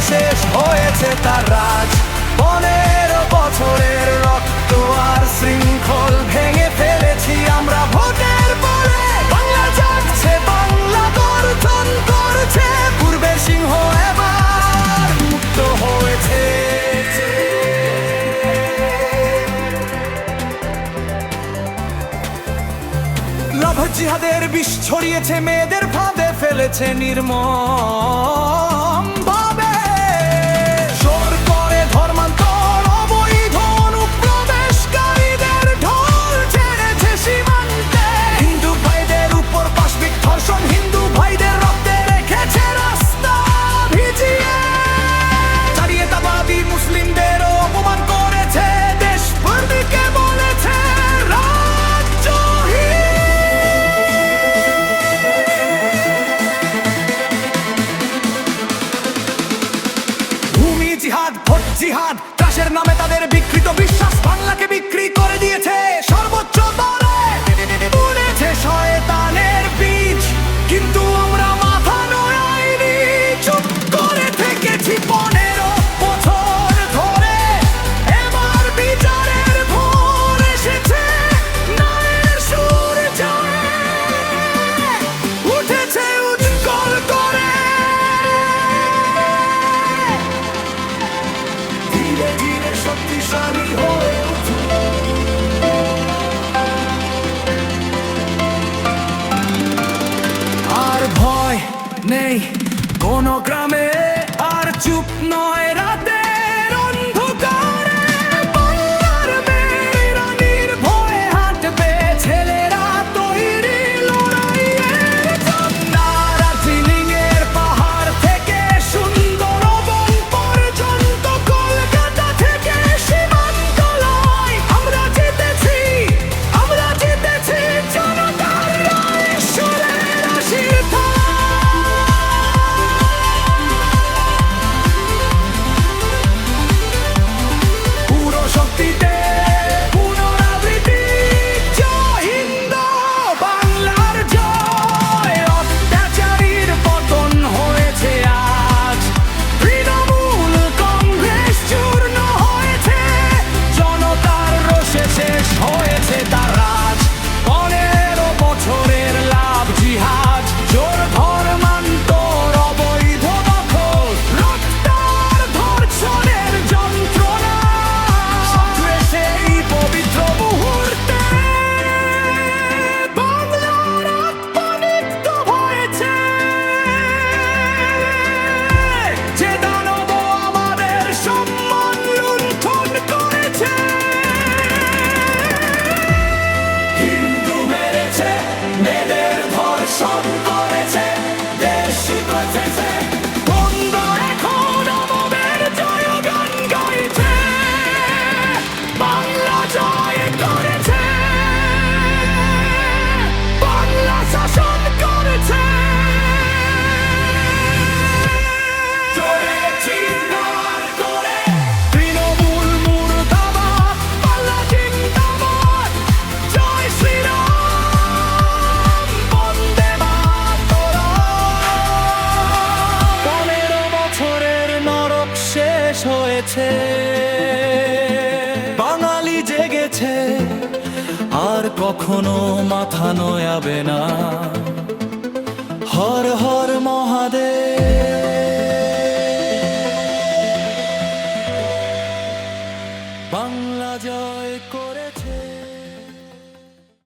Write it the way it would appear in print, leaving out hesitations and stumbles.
শেষ হয়েছে তার রাজ। 15 বছরের রক্ত আর শৃঙ্খল ভেঙে ফেলেছি আমরা ভোটের পরে। বাংলা জাগছে, বাংলা গর্জন করছে, পূর্বের সিংহ এবার মুক্ত হয়েছে। লাভ জিহাদের বিষ ছড়িয়েছে, মেয়েদের ফাঁদে ফেলেছে নির্মম ভাবে। জোর করে ধর্মান্তর, অবৈধ অনুপ্রবেশকারীদের ঢল ছেড়েছে সীমান্তে। হিন্দু ভাইদের উপর পাশবিক ধর্ষণ, হিন্দু ভাইদের রক্তে রেখেছে রাস্তা ভিজিয়ে। জারিয়াতবাদী মুসলিমদেরও অপমান করেছে, দেশপ্রেমিককে বলেছে জিহাদ, ভোট জিহাদ, ত্রাসের নামে তাদের বিকৃত বিশ্বাস বাংলাকে বিক্রি করে দিয়েছে সর্বোচ্চ দরে। উড়েছে শয়তানের বীজ, কিন্তু আমরা মাথা নড়াইনি, চুপ করে থেকেছি 15 বছর ধরে। এবার বিচারের ভোর এসেছে, ন্যায়ের সুর জয়ে উঠেছে উজ্জ্বল করে। ধীরে ধীরে শক্তিশালী হয়ে উঠুন, আর ভয় নেই কোনো গ্রামে, আর চুপ নয় রাতের অন্ধকারে। বাংলার মেয়েরা নির্ভয়ে হাঁটবে, ছেলেরা তৈরি লড়াইয়ের জন্য। দার্জিলিংয়ের পাহাড় থেকে সুন্দরবন পর্যন্ত, কলকাতা থেকে সীমান্তলয়, আমরা জিতেছি, আমরা জিতেছি জনতার রায়, ঈশ্বরের আশীর্বাদ। পুরো শক্তিতে পুনরাবৃত্তি, জয় হিন্দ, বাংলার জয়। অত্যাচারীর পতন হয়েছে আজ, তৃণমূল কংগ্রেস চূর্ণ হয়েছে, জনতার রোষে শেষ হয়েছে তার রাজ। 15 বছরের লাভ জিহাদ, জোর ধর্মান্তর, অবৈধ দখল, রক্তার ধর্ষণের যন্ত্রণা, সন্ত্রাসে এই পবিত্র মুহূর্তে বাংলার আত্মনিত্য হয়েছে। যে দানব আমাদের সম্মান লুণ্ঠন করেছে, হিন্দু মেরেছে, মেয়েদের ধর্ষণ করেছে, দেশ বাঁচেছে। বন্ধ এখন আমাদের জয়গান গাইছে, বাংলা জয় করেছে, বাংলা শাসন করেছে। জোরে চিৎকার করে তৃণমূল মুর্দাবাদ, বাংলা জিন্দাবাদ, জয় শ্রীরাম, বন্দে মাতরম। 15 বছরের নরক শেষ হয়েছে, বাঙালি জেগেছে, আর কখনো মাথা নোয়াবে না। হর হর মহাদেব, বাংলা জয় করেছে।